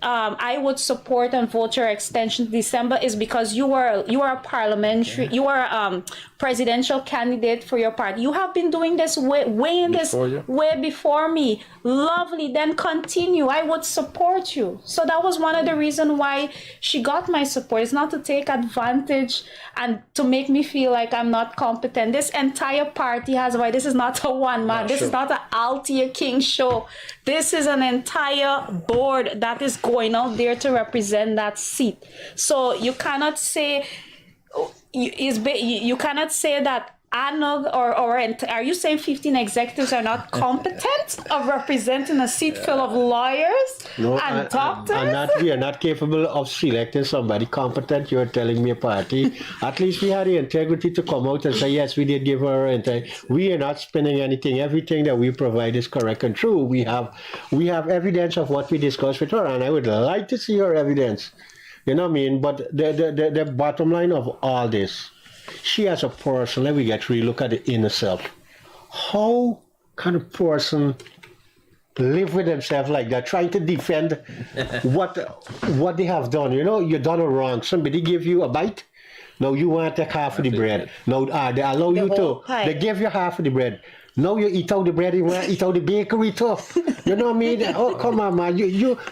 I would support and vote your extension to December is because you are a parliamentary, you are a presidential candidate for your party. You have been doing this way before me. Lovely, then continue. I would support you. So that was one of the reasons why she got my support. It's not to take advantage and to make me feel like I'm not competent. This entire party has why this is not a one man. This is not an Althia King show. This is an entire board that is going out there to represent that seat. So you cannot say you cannot say that ANOG or are you saying 15 executives are not competent of representing a seat full of lawyers and doctors? We are not capable of selecting somebody competent. You're telling me a party. At least we had the integrity to come out and say, yes, we did give her integrity. We are not spinning anything. Everything that we provide is correct and true. We have evidence of what we discussed with her, and I would like to see her evidence. You know what I mean? But the bottom line of all this, she as a person, let me get really look at the inner self. How can a person live with themselves like that, trying to defend what they have done? You've done it wrong. Somebody give you a bite. Now you want to take half of the bread. Now they allow you to. They give you half of the bread. Now you eat out the bread, you want to eat out the bakery too. You know what I mean? Oh, come on, man.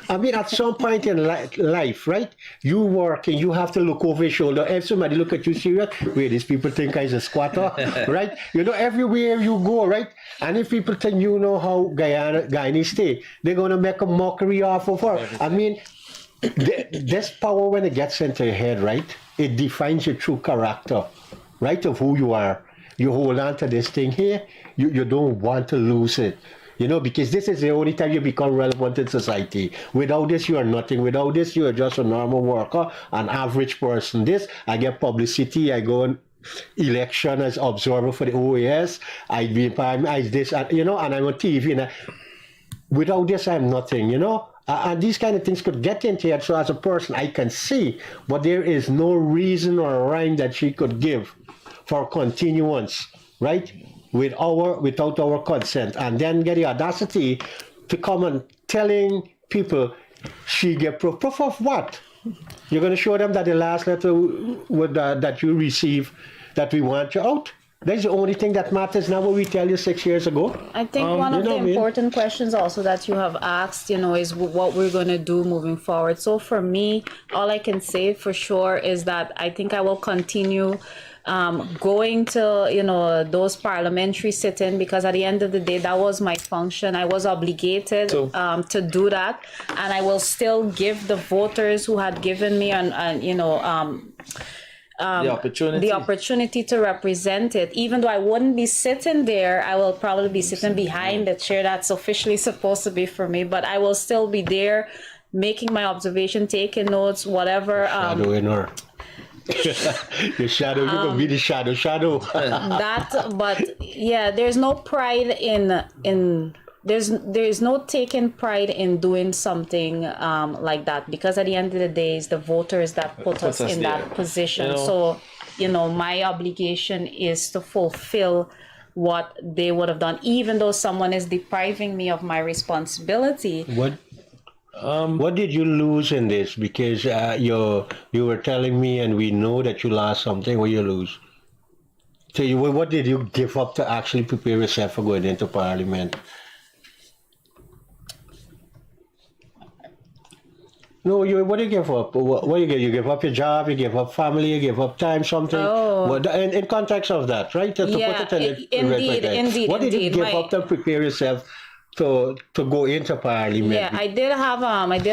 I mean, at some point in life, right? You working, you have to look over your shoulder. If somebody look at you serious, wait, these people think I'm a squatter, right? Everywhere you go, right? And if people think you know how Guyanese stay, they're going to make a mockery off of her. I mean, this power, when it gets into your head, right? It defines your true character, right? Of who you are. you hold on to this thing here. You don't want to lose it. Because this is the only time you become relevant in society. Without this, you are nothing. Without this, you are just a normal worker, an average person. I get publicity. I go on election as observer for the OAS. I be this, and I'm on TV. And without this, I'm nothing. And these kind of things could get into it. So as a person, I can see, but there is no reason or rhyme that she could give for continuance, right? Without our consent, and then get the audacity to come and telling people she get proof of what? You're going to show them that the last letter that you receive, that we want you out. That's the only thing that matters now. What we tell you 6 years ago. I think one of the important questions also that you have asked, is what we're going to do moving forward. So for me, all I can say for sure is that I think I will continue going to those parliamentary sit-in, because at the end of the day that was my function. I was obligated to do that, and I will still give the voters who had given me the opportunity to represent it. Even though I wouldn't be sitting there, I will probably be sitting behind the chair that's officially supposed to be for me, but I will still be there making my observation, taking notes, whatever. Your shadow, you can be the shadow. But yeah, there's no pride in there's no taking pride in doing something like that, because at the end of the day, it's the voters that put us in that position. So my obligation is to fulfill what they would have done, even though someone is depriving me of my responsibility. What did you lose in this? Because you were telling me, and we know that you lost something. What you lose? So what did you give up to actually prepare yourself for going into Parliament? No, what do you give up? What do you give? You give up your job, you give up family, you give up time, something. In context of that, right? Indeed. What did you give up to prepare yourself to go into Parliament? Yeah, I did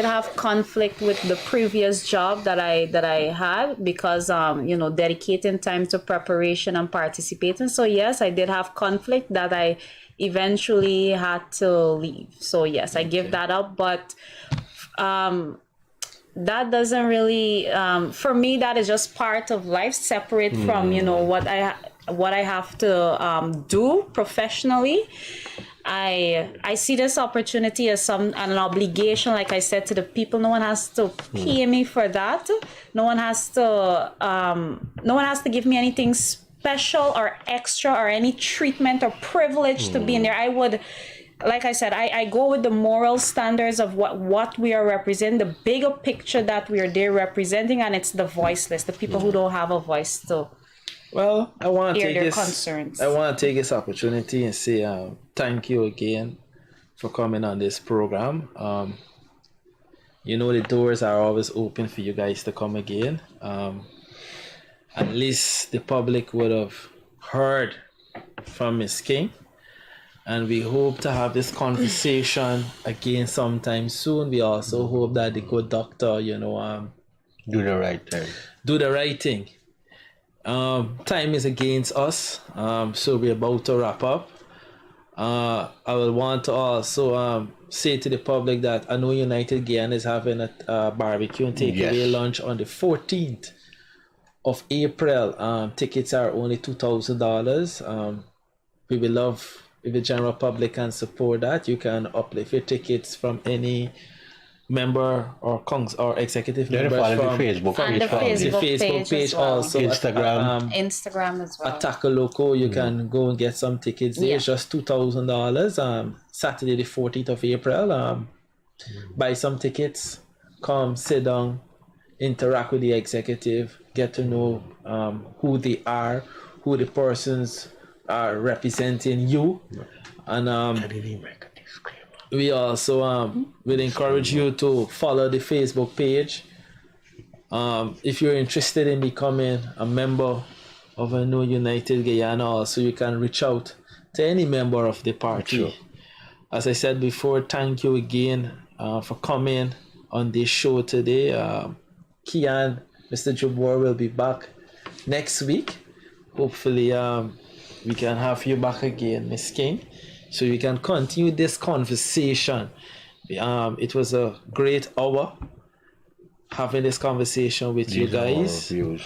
have conflict with the previous job that I had, because dedicating time to preparation and participating. So yes, I did have conflict that I eventually had to leave. So yes, I give that up, but that doesn't really for me, that is just part of life, separate from what I have to do professionally. I see this opportunity as an obligation, like I said to the people. No one has to pay me for that. No one has to give me anything special or extra or any treatment or privilege to be in there. I would, like I said, I go with the moral standards of what we are representing, the bigger picture that we are there representing, and it's the voiceless, the people who don't have a voice to I want to hear their concerns. I want to take this opportunity and say thank you again for coming on this program. The doors are always open for you guys to come again. At least the public would have heard from Miss King. And we hope to have this conversation again sometime soon. We also hope that the good doctor, do the right thing. Do the right thing. Time is against us, so we're about to wrap up. I will want to also say to the public that I know United Guyana is having a barbecue and takeaway lunch on the 14th of April. Tickets are only $2,000. We will love if the general public can support that. You can uplift your tickets from any member or executive members from the Facebook page, the Facebook page well. Also Instagram as well. At Taco Loco, you can go and get some tickets there. It's just $2,000. Saturday the 14th of April. Buy some tickets, come sit down, interact with the executive, get to know who they are, who the persons are representing you, and we also will encourage you to follow the Facebook page. If you're interested in becoming a member of a new United Guyana, also you can reach out to any member of the party. Sure. As I said before, thank you again for coming on this show today. KIAN, Mr. Jabour will be back next week. Hopefully we can have you back again, Miss King, so we can continue this conversation. It was a great hour having this conversation with you These are our guys, views.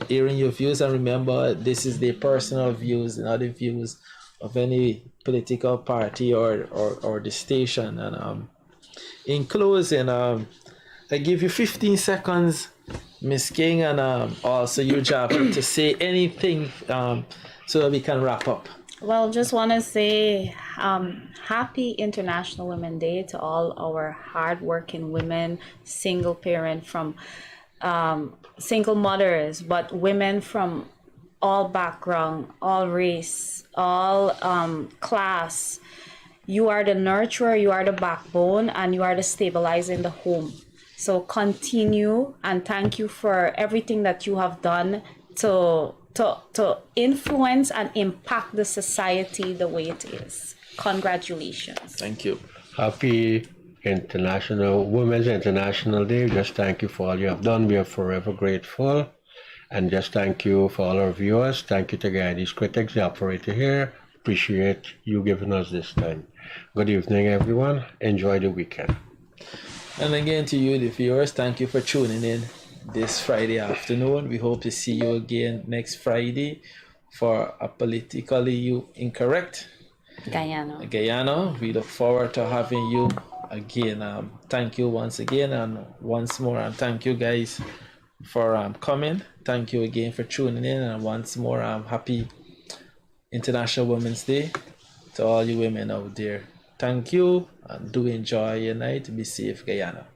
hearing your views, and remember, this is the personal views, not the views of any political party or the station. And in closing, I give you 15 seconds, Miss King, and also you, Javeed, to say anything so that we can wrap up. Well, just want to say happy International Women's Day to all our hardworking women, single parent from single mothers, but women from all background, all race, all class. You are the nurturer, you are the backbone, and you are the stabilizer in the home. So continue, and thank you for everything that you have done to influence and impact the society the way it is. Congratulations. Thank you. Happy Women's International Day. Just thank you for all you have done. We are forever grateful. And just thank you for all our viewers. Thank you to Guyanese Critics, the operator here. Appreciate you giving us this time. Good evening, everyone. Enjoy the weekend. And again to you, the viewers, thank you for tuning in this Friday afternoon. We hope to see you again next Friday for A Politically Incorrect Guyana. We look forward to having you again. Thank you once again and once more, and thank you guys for coming. Thank you again for tuning in, and once more, happy International Women's Day to all you women out there. Thank you, and do enjoy your night. Be safe, Guyana.